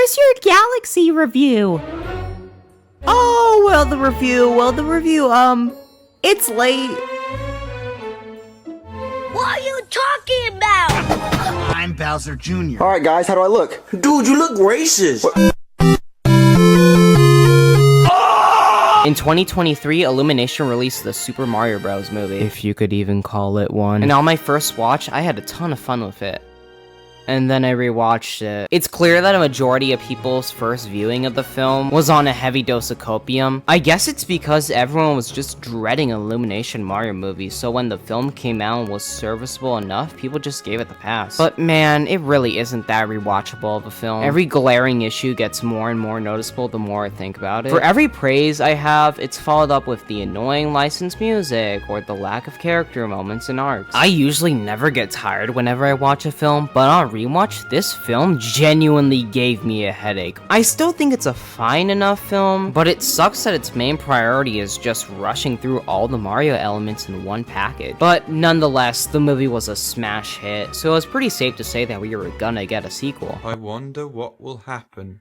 Where's your Galaxy review? Oh, well, the review, it's late. What are you talking about? I'm Bowser Jr. Alright guys, how do I look? Dude, you look racist. In 2023, Illumination released the Super Mario Bros. Movie, if you could even call it one. And on my first watch, I had a ton of fun with it. And then I rewatched it. It's clear that a majority of people's first viewing of the film was on a heavy dose of copium. I guess it's because everyone was just dreading an Illumination Mario movie, so when the film came out and was serviceable enough, people just gave it the pass. But man, it really isn't that rewatchable of a film. Every glaring issue gets more and more noticeable the more I think about it. For every praise I have, it's followed up with the annoying licensed music or the lack of character moments and arcs. I usually never get tired whenever I watch a film, but on rewatch, this film genuinely gave me a headache. I still think it's a fine enough film, but it sucks that its main priority is just rushing through all the Mario elements in one package. But nonetheless, the movie was a smash hit, so it's pretty safe to say that we were gonna get a sequel. I wonder what will happen.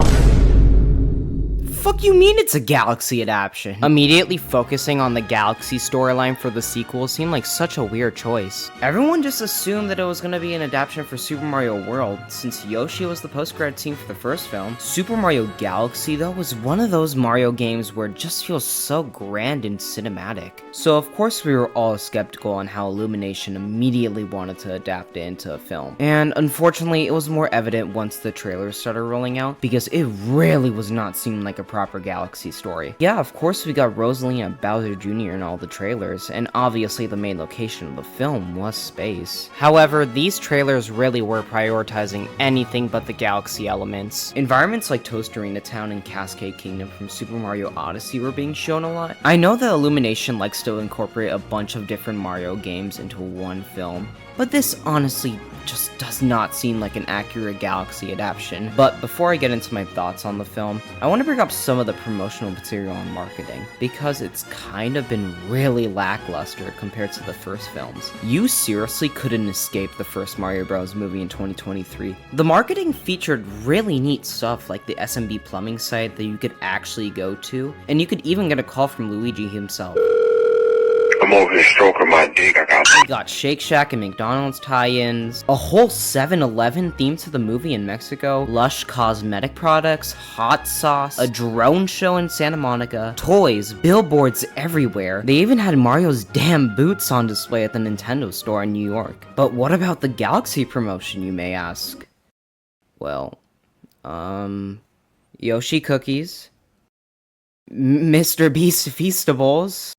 Fuck you mean it's a Galaxy adaptation? Immediately focusing on the Galaxy storyline for the sequel seemed like such a weird choice. Everyone just assumed that it was gonna be an adaptation for Super Mario World, since Yoshi was the post-credit scene for the first film. Super Mario Galaxy, though, was one of those Mario games where it just feels so grand and cinematic. So of course we were all skeptical on how Illumination immediately wanted to adapt it into a film. And unfortunately, it was more evident once the trailers started rolling out, because it really was not seeming like a proper Galaxy story. Yeah, of course we got Rosalie and Bowser Jr. in all the trailers, and obviously the main location of the film was space. However, these trailers really were prioritizing anything but the Galaxy elements. Environments like Toast Arena Town and Cascade Kingdom from Super Mario Odyssey were being shown a lot. I know that Illumination likes to incorporate a bunch of different Mario games into one film, but this honestly just does not seem like an accurate Galaxy adaptation. But before I get into my thoughts on the film, I want to bring up some of the promotional material and marketing, because it's kind of been really lackluster compared to the first films. You seriously couldn't escape the first Mario Bros. Movie in 2023. The marketing featured really neat stuff like the SMB plumbing site that you could actually go to, and you could even get a call from Luigi himself. I'm over here stroking my dick. We got Shake Shack and McDonald's tie-ins, a whole 7-Eleven themed to the movie in Mexico, Lush cosmetic products, hot sauce, a drone show in Santa Monica, toys, billboards everywhere. They even had Mario's damn boots on display at the Nintendo store in New York. But what about the Galaxy promotion, you may ask? Well, Yoshi cookies, Mr. Beast Feastables,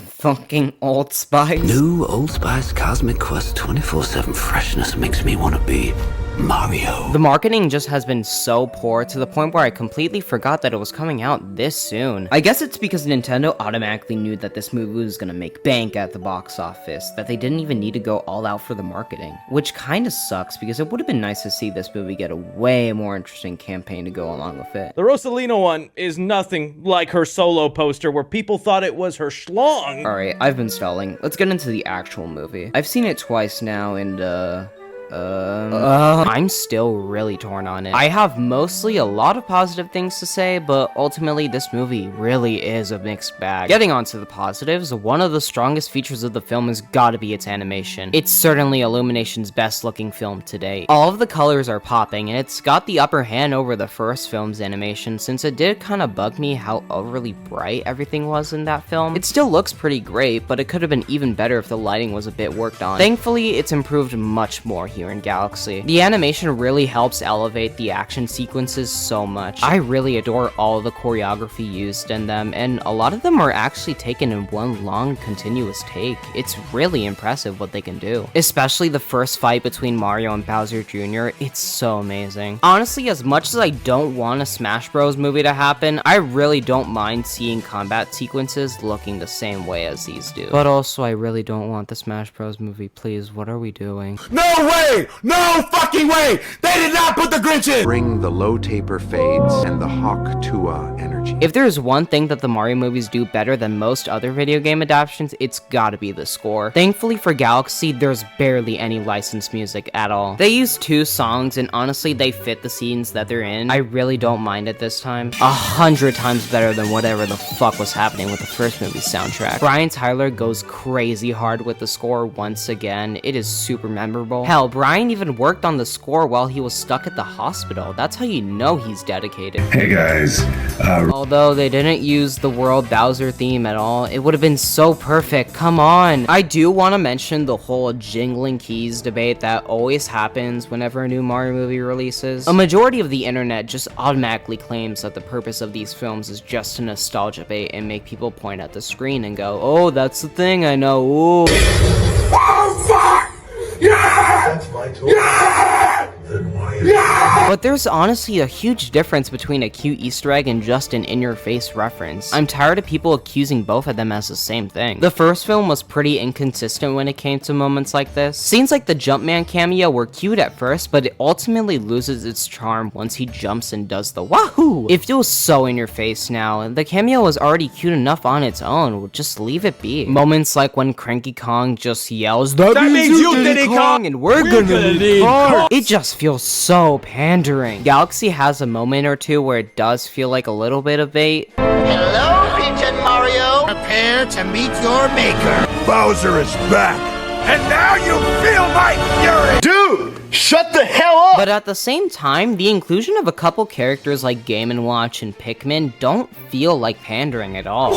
fucking Old Spice. New Old Spice Cosmic Quest 24/7 freshness makes me want to be Mario. The marketing just has been so poor to the point where I completely forgot that it was coming out this soon. I guess it's because Nintendo automatically knew that this movie was gonna make bank at the box office, that they didn't even need to go all out for the marketing. Which kinda sucks, because it would have been nice to see this movie get a way more interesting campaign to go along with it. The Rosalina one is nothing like her solo poster where people thought it was her schlong. Alright, I've been stalling. Let's get into the actual movie. I've seen it twice now, and I'm still really torn on it. I have mostly a lot of positive things to say, but ultimately this movie really is a mixed bag. Getting onto the positives, one of the strongest features of the film has gotta be its animation. It's certainly Illumination's best looking film to date. All of the colors are popping, and it's got the upper hand over the first film's animation, since it did kinda bug me how overly bright everything was in that film. It still looks pretty great, but it could have been even better if the lighting was a bit worked on. Thankfully, it's improved much more here in Galaxy. The animation really helps elevate the action sequences so much. I really adore all the choreography used in them, and a lot of them are actually taken in one long continuous take. It's really impressive what they can do. Especially the first fight between Mario and Bowser Jr., it's so amazing. Honestly, as much as I don't want a Smash Bros. Movie to happen, I really don't mind seeing combat sequences looking the same way as these do. But also, I really don't want the Smash Bros. Movie. Please, what are we doing? No way! No fucking way! They did not put the Grinch in! Bring the low taper fades and the Hawk Tua energy. Luigi. If there's one thing that the Mario movies do better than most other video game adaptations, it's gotta be the score. Thankfully for Galaxy, there's barely any licensed music at all. They use 2 songs, and honestly, they fit the scenes that they're in. I really don't mind it this time. 100 times better than whatever the fuck was happening with the first movie's soundtrack. Brian Tyler goes crazy hard with the score once again. It is super memorable. Hell, Brian even worked on the score while he was stuck at the hospital. That's how you know he's dedicated. Hey guys, Although they didn't use the World Bowser theme at all, it would have been so perfect. Come on. I do want to mention the whole jingling keys debate that always happens whenever a new Mario movie releases. A majority of the internet just automatically claims that the purpose of these films is just to nostalgia bait and make people point at the screen and go, oh, that's the thing I know, ooh. oh fuck! Yeah! That's my toy. Yeah! Then why is But there's honestly a huge difference between a cute Easter egg and just an in-your-face reference. I'm tired of people accusing both of them as the same thing. The first film was pretty inconsistent when it came to moments like this. Scenes like the Jumpman cameo were cute at first, but it ultimately loses its charm once he jumps and does the wahoo! It feels so in your face now, and the cameo was already cute enough on its own, just leave it be. Moments like when Cranky Kong just yells, that means you Diddy Kong, and we're gonna need cars. It just feels so pandering. Galaxy has a moment or two where it does feel like a little bit of bait. Hello, Peach and Mario. Prepare to meet your maker. Bowser is back, and now you feel my fury. Dude, shut the hell up. But at the same time, the inclusion of a couple characters like Game & Watch and Pikmin don't feel like pandering at all.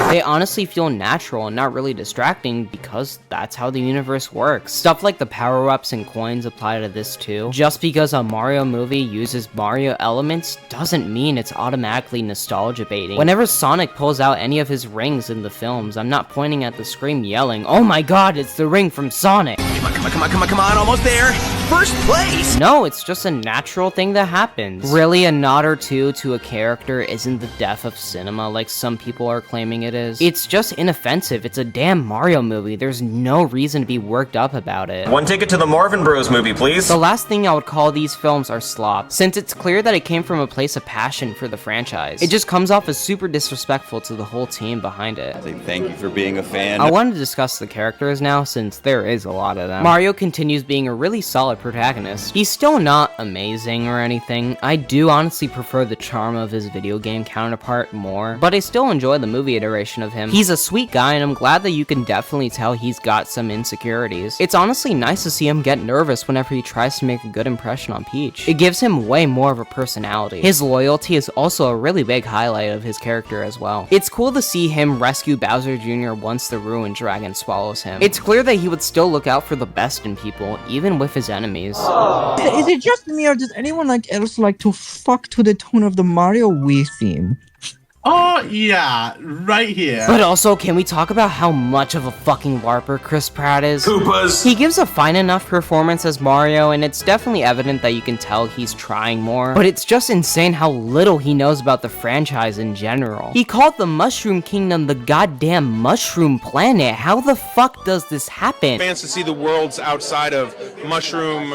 They honestly feel natural and not really distracting because that's how the universe works. Stuff like the power-ups and coins apply to this too. Just because a Mario movie uses Mario elements doesn't mean it's automatically nostalgia baiting. Whenever Sonic pulls out any of his rings in the films, I'm not pointing at the screen yelling, oh my god, it's the ring from Sonic. Come on, almost there. First place. No, it's just a natural thing that happens. Really, a nod or two to a character isn't the death of cinema like some people are claiming it is. It's just inoffensive. It's a damn Mario movie. There's no reason to be worked up about it. One ticket to the Marvin Bros movie, please. The last thing I would call these films are slop, since it's clear that it came from a place of passion for the franchise. It just comes off as super disrespectful to the whole team behind it. Thank you for being a fan. I want to discuss the characters now, since there is a lot of them. Mario continues being a really solid protagonist. He's still not amazing or anything. I do honestly prefer the charm of his video game counterpart more, but I still enjoy the movie iteration of him. He's a sweet guy, and I'm glad that you can definitely tell he's got some insecurities. It's honestly nice to see him get nervous whenever he tries to make a good impression on Peach. It gives him way more of a personality. His loyalty is also a really big highlight of his character as well. It's cool to see him rescue Bowser Jr. once the Ruined Dragon swallows him. It's clear that he would still look out for the best in people, even with his enemies. Is it just me, or does anyone else like to fuck to the tone of the Mario Wii theme? Oh, yeah, right here. But also, can we talk about how much of a fucking LARPer Chris Pratt is? Koopas. He gives a fine enough performance as Mario, and it's definitely evident that you can tell he's trying more. But it's just insane how little he knows about the franchise in general. He called the Mushroom Kingdom the goddamn Mushroom Planet. How the fuck does this happen? Fans to see the worlds outside of the Mushroom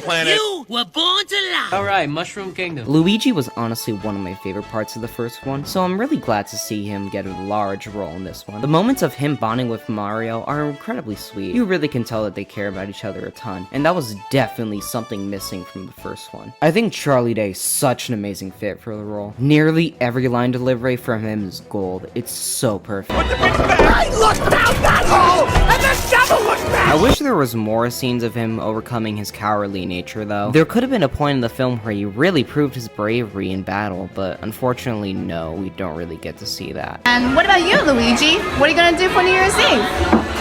Planet. You were born to lie. Alright, Mushroom Kingdom. Luigi was honestly one of my favorite parts of the first one, so I'm really glad to see him get a large role in this one. The moments of him bonding with Mario are incredibly sweet. You really can tell that they care about each other a ton, and that was definitely something missing from the first one. I think Charlie Day is such an amazing fit for the role. Nearly every line delivery from him is gold. It's so perfect. I looked down that hole, and the devil looked back. I wish there was more scenes of him overcoming his cowardly nature, though. There could have been a point in the film where he really proved his bravery in battle, but unfortunately, no, we don't really get to see that. And what about you, Luigi? What are you gonna do for New Year's Eve?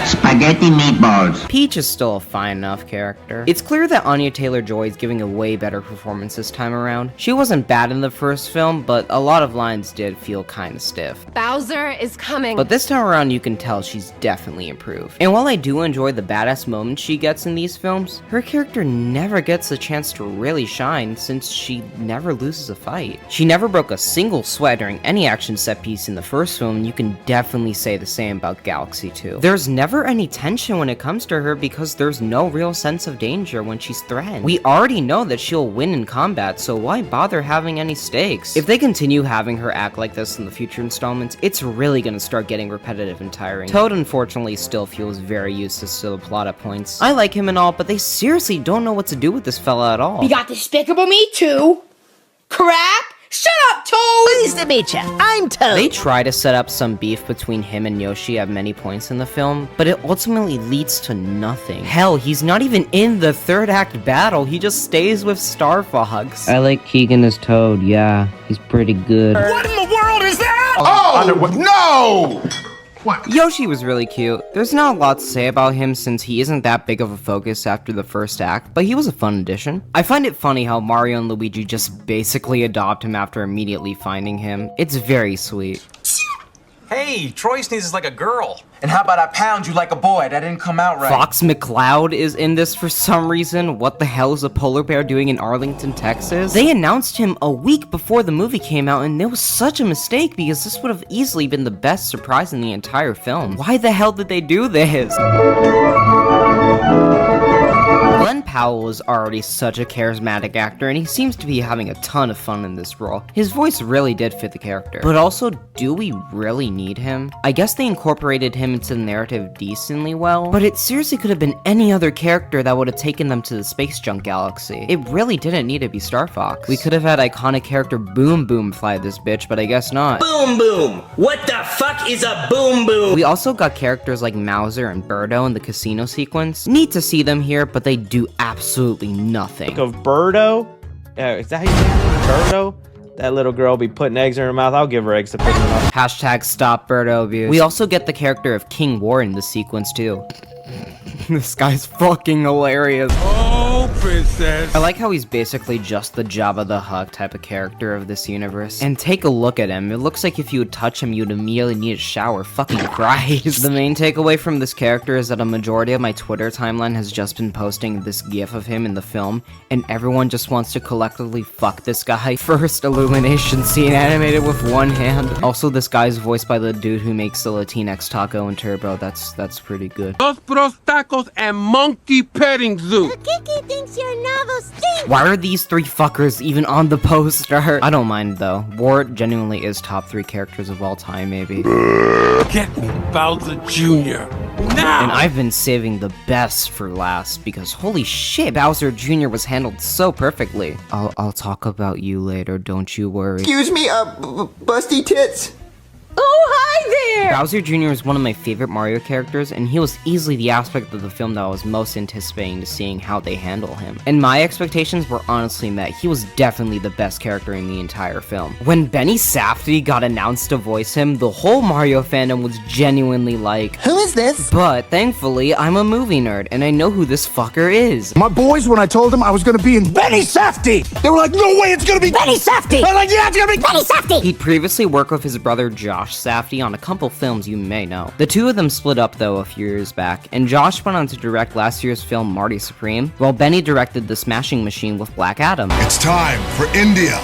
Spaghetti meatballs. Peach is still a fine enough character. It's clear that Anya Taylor-Joy is giving a way better performance this time around. She wasn't bad in the first film, but a lot of lines did feel kinda stiff. Bowser is coming. But this time around, you can tell she's definitely improved. And while I do enjoy the badass moments she gets in these films, her character never gets a chance chance to really shine since she never loses a fight. She never broke a single sweat during any action set piece in the first film, and you can definitely say the same about Galaxy 2. There's never any tension when it comes to her because there's no real sense of danger when she's threatened. We already know that she'll win in combat, so why bother having any stakes? If they continue having her act like this in the future installments, it's really gonna start getting repetitive and tiring. Toad unfortunately still feels very useless to the plot at points. I like him and all, but they seriously don't know what to do with this fella at all. We got Despicable Me too. Crap! Shut up, Toad! Pleased to meet you. I'm Toad. They try to set up some beef between him and Yoshi at many points in the film, but it ultimately leads to nothing. Hell, he's not even in the third act battle, he just stays with Star Fox. I like Keegan as Toad, yeah, he's pretty good. What in the world is that? Oh, no! What? Yoshi was really cute. There's not a lot to say about him since he isn't that big of a focus after the first act, but he was a fun addition. I find it funny how Mario and Luigi just basically adopt him after immediately finding him. It's very sweet. Hey, Troy sneezes like a girl. And how about I pound you like a boy? That didn't come out right. Fox McCloud is in this for some reason. What the hell is a polar bear doing in Arlington, Texas? They announced him a week before the movie came out, and it was such a mistake because this would have easily been the best surprise in the entire film. Why the hell did they do this? Glenn Powell is already such a charismatic actor, and he seems to be having a ton of fun in this role. His voice really did fit the character. But also, do we really need him? I guess they incorporated him into the narrative decently well, but it seriously could have been any other character that would have taken them to the space junk galaxy. It really didn't need to be Star Fox. We could have had iconic character Boom Boom fly this bitch, but I guess not. Boom Boom! What the fuck is a Boom Boom? We also got characters like Mauser and Birdo in the casino sequence. Neat to see them here, but they do absolutely nothing. Think of Birdo? Is that how you say it? Birdo? That little girl be putting eggs in her mouth. I'll give her eggs to pick them up. Hashtag stop Birdo abuse. We also get the character of King War in this sequence too. This guy's fucking hilarious. Oh, princess. I like how he's basically just the Jabba the Hutt type of character of this universe. And take a look at him. It looks like if you would touch him, you'd immediately need a shower. Fucking Christ. The main takeaway from this character is that a majority of my Twitter timeline has just been posting this gif of him in the film, and everyone just wants to collectively fuck this guy. First illumination scene animated with one hand. Also, this guy's voiced by the dude who makes the Latinx taco in Turbo. That's pretty good. Dos Bros Tacos and Monkey Petting Zoo. Kiki thinks your novel stinks. Why are these three fuckers even on the poster? I don't mind though. Wart genuinely is top 3 characters of all time, maybe. Get me Bowser Jr. now! And I've been saving the best for last because holy shit, Bowser Jr. was handled so perfectly. I'll talk about you later, don't you worry. Excuse me, busty tits. Oh, hi there! Bowser Jr. is one of my favorite Mario characters, and he was easily the aspect of the film that I was most anticipating to seeing how they handle him. And my expectations were honestly met. He was definitely the best character in the entire film. When Benny Safdie got announced to voice him, the whole Mario fandom was genuinely like, Who is this? But thankfully, I'm a movie nerd, and I know who this fucker is. My boys, when I told them I was gonna be in Benny Safdie, they were like, no way, it's gonna be Benny Safdie! I'm like, yeah, it's gonna be Benny Safdie! He'd previously worked with his brother Josh Safdie on a couple films you may know. The two of them split up though a few years back, and Josh went on to direct last year's film Marty Supreme, while Benny directed The Smashing Machine with Black Adam. It's time for India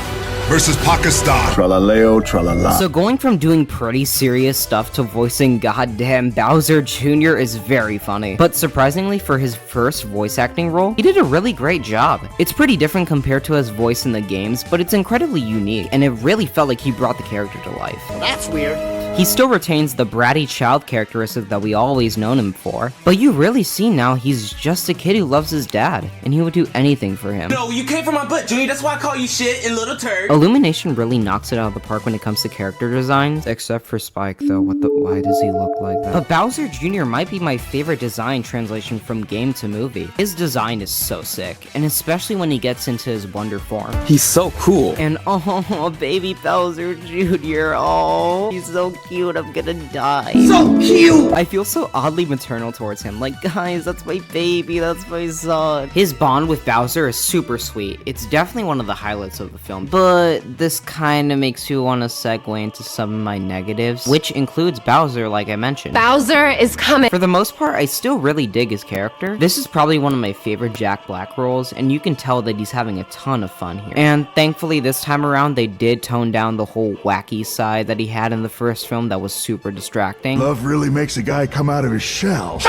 versus Pakistan. Tralaleo, tralala. So going from doing pretty serious stuff to voicing goddamn Bowser Jr. is very funny. But surprisingly for his first voice acting role, he did a really great job. It's pretty different compared to his voice in the games, but it's incredibly unique, and it really felt like he brought the character to life. That's weird. He still retains the bratty child characteristic that we always known him for, but you really see now he's just a kid who loves his dad, and he would do anything for him. No, you came from my butt, Junior. That's why I call you shit and little turd. Illumination really knocks it out of the park when it comes to character designs, except for Spike though. Why does he look like that? But Bowser Jr. might be my favorite design translation from game to movie. His design is so sick, and especially when he gets into his wonder form. He's so cool. And oh, baby Bowser Jr. Oh, he's so cute, I'm gonna die. So cute! I feel so oddly maternal towards him. Like, guys, that's my baby, that's my son. His bond with Bowser is super sweet. It's definitely one of the highlights of the film. But this kind of makes you want to segue into some of my negatives, which includes Bowser, like I mentioned. Bowser is coming. For the most part, I still really dig his character. This is probably one of my favorite Jack Black roles, and you can tell that he's having a ton of fun here. And thankfully, this time around, they did tone down the whole wacky side that he had in the first film that was super distracting. Love really makes a guy come out of his shell.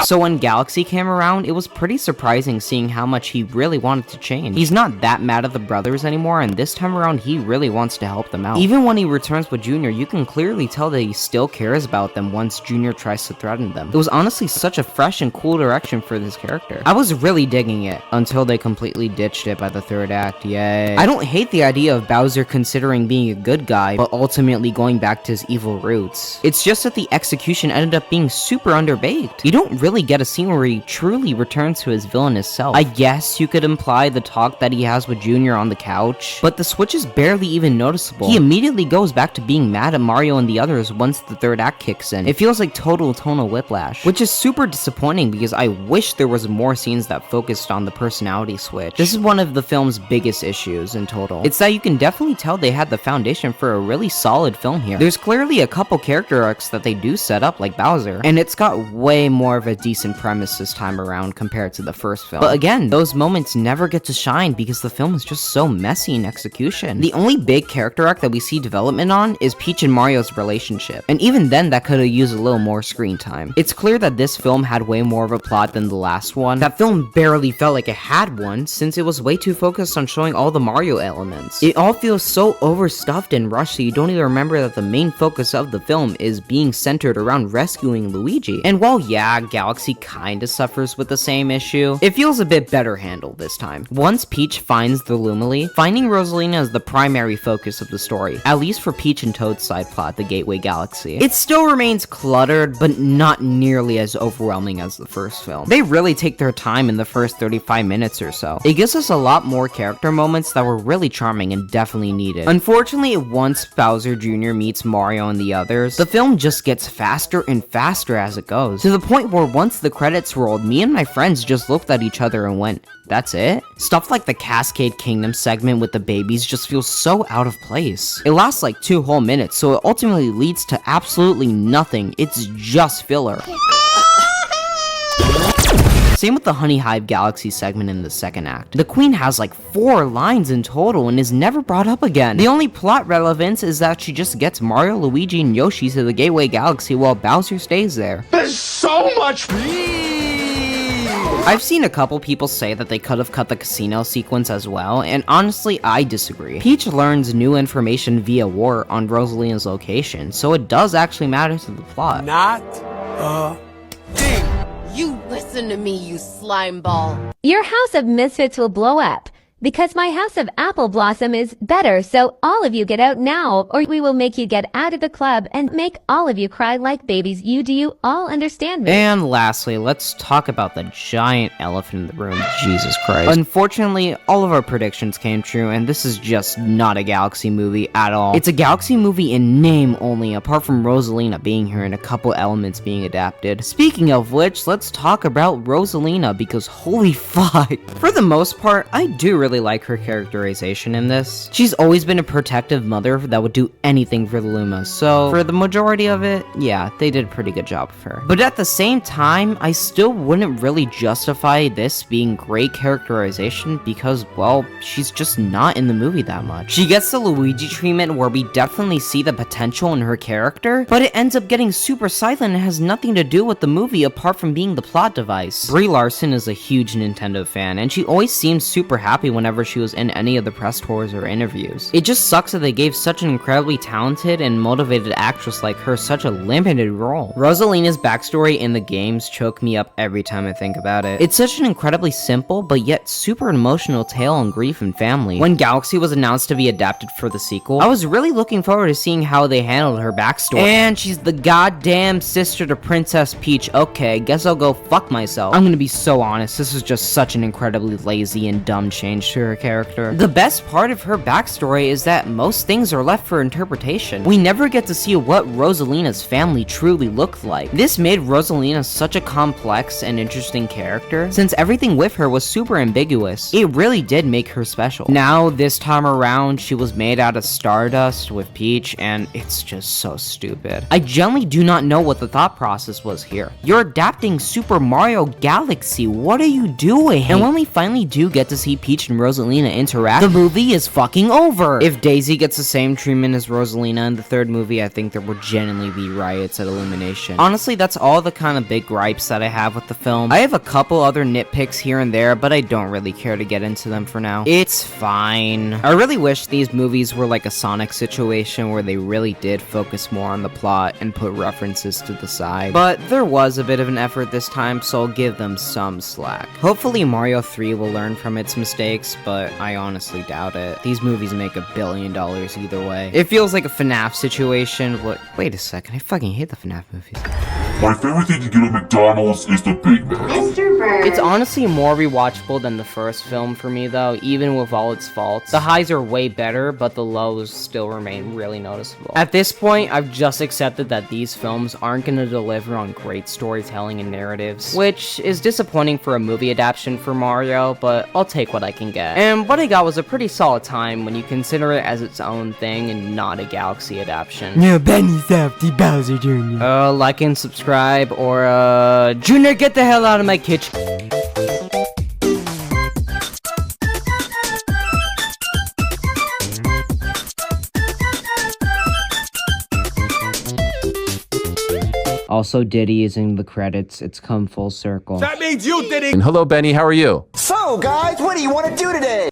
So when Galaxy came around, it was pretty surprising seeing how much he really wanted to change. He's not that mad at the brothers anymore, and this time around, he really wants to help them out. Even when he returns with Junior, you can clearly tell that he still cares about them once Junior tries to threaten them. It was honestly such a fresh and cool direction for this character. I was really digging it until they completely ditched it by the third act. Yay. I don't hate the idea of Bowser considering being a good guy, but ultimately going back to his evil roots. It's just that the execution ended up being super underbaked. You don't really get a scene where he truly returns to his villainous self. I guess you could imply the talk that he has with Junior on the couch, but the switch is barely even noticeable. He immediately goes back to being mad at Mario and the others once the third act kicks in. It feels like total tonal whiplash, which is super disappointing because I wish there was more scenes that focused on the personality switch. This is one of the film's biggest issues in total. It's that you can definitely tell they had the foundation for a really solid film here. There's clearly a couple character arcs that they do set up like Bowser, and it's got way more of a decent premise this time around compared to the first film. But again, those moments never get to shine because the film is just so messy in execution. The only big character arc that we see development on is Peach and Mario's relationship, and even then that could have used a little more screen time. It's clear that this film had way more of a plot than the last one. That film barely felt like it had one since it was way too focused on showing all the Mario elements. It all feels so overstuffed and rushed that you don't even remember that the main focus of the film is being centered around rescuing Luigi. And while yeah, Galaxy kinda suffers with the same issue, it feels a bit better handled this time. Once Peach finds the Lumily, finding Rosalina is the primary focus of the story, at least for Peach and Toad's side plot, the Gateway Galaxy. It still remains cluttered, but not nearly as overwhelming as the first film. They really take their time in the first 35 minutes or so. It gives us a lot more character moments that were really charming and definitely needed. Unfortunately, once Bowser Jr. meets Mario and the others, the film just gets faster and faster as it goes, to the point where once the credits rolled, me and my friends just looked at each other and went, that's it? Stuff like the Cascade Kingdom segment with the babies just feels so out of place. It lasts like 2 whole minutes, so it ultimately leads to absolutely nothing. It's just filler. Same with the Honey Hive Galaxy segment in the second act. The Queen has like 4 lines in total and is never brought up again. The only plot relevance is that she just gets Mario, Luigi, and Yoshi to the Gateway Galaxy while Bowser stays there. There's so much. I've seen a couple people say that they could have cut the casino sequence as well, and honestly, I disagree. Peach learns new information via wart on Rosalina's location, so it does actually matter to the plot. Not a thing. You listen to me, you slime ball. Your house of misfits will blow up. Because my house of apple blossom is better, so all of you get out now, or we will make you get out of the club and make all of you cry like babies. Do you all understand me? And lastly, let's talk about the giant elephant in the room, Jesus Christ. Unfortunately, all of our predictions came true, and this is just not a Galaxy movie at all. It's a Galaxy movie in name only, apart from Rosalina being here and a couple elements being adapted. Speaking of which, let's talk about Rosalina, because holy fuck. For the most part, I do really like her characterization in this. She's always been a protective mother that would do anything for the Lumas, so for the majority of it, yeah, they did a pretty good job of her. But at the same time, I still wouldn't really justify this being great characterization because, well, she's just not in the movie that much. She gets the Luigi treatment where we definitely see the potential in her character, but it ends up getting super silent and has nothing to do with the movie apart from being the plot device. Brie Larson is a huge Nintendo fan, and she always seems super happy whenever she was in any of the press tours or interviews. It just sucks that they gave such an incredibly talented and motivated actress like her such a limited role. Rosalina's backstory in the games choke me up every time I think about it. It's such an incredibly simple but yet super emotional tale on grief and family. When Galaxy was announced to be adapted for the sequel, I was really looking forward to seeing how they handled her backstory. And she's the goddamn sister to Princess Peach. Okay, guess I'll go fuck myself. I'm gonna be so honest, this is just such an incredibly lazy and dumb change to her character. The best part of her backstory is that most things are left for interpretation. We never get to see what Rosalina's family truly looked like. This made Rosalina such a complex and interesting character, since everything with her was super ambiguous. It really did make her special. Now, this time around, she was made out of stardust with Peach, and it's just so stupid. I generally do not know what the thought process was here. You're adapting Super Mario Galaxy, what are you doing? And when we finally do get to see Peach and Rosalina interact, the movie is fucking over. If Daisy gets the same treatment as Rosalina in the third movie, I think there will genuinely be riots at Illumination. Honestly, that's all the kind of big gripes that I have with the film. I have a couple other nitpicks here and there, but I don't really care to get into them for now. It's fine. I really wish these movies were like a Sonic situation where they really did focus more on the plot and put references to the side. But there was a bit of an effort this time, so I'll give them some slack. Hopefully Mario 3 will learn from its mistakes, but I honestly doubt it. These movies make $1 billion either way. It feels like a FNAF situation, but wait a second, I fucking hate the FNAF movies. My favorite thing to get at McDonald's is the Big Mac. It's honestly more rewatchable than the first film for me though, even with all its faults. The highs are way better, but the lows still remain really noticeable. At this point, I've just accepted that these films aren't gonna deliver on great storytelling and narratives, which is disappointing for a movie adaptation for Mario, but I'll take what I can get. And what I got was a pretty solid time when you consider it as its own thing and not a Galaxy adaptation. No, Benny's after Bowser Jr. Like and subscribe, or Junior, get the hell out of my kitchen. Also, Diddy is in the credits. It's come full circle. That means you, Diddy! And hello, Benny, how are you? So, guys, what do you want to do today?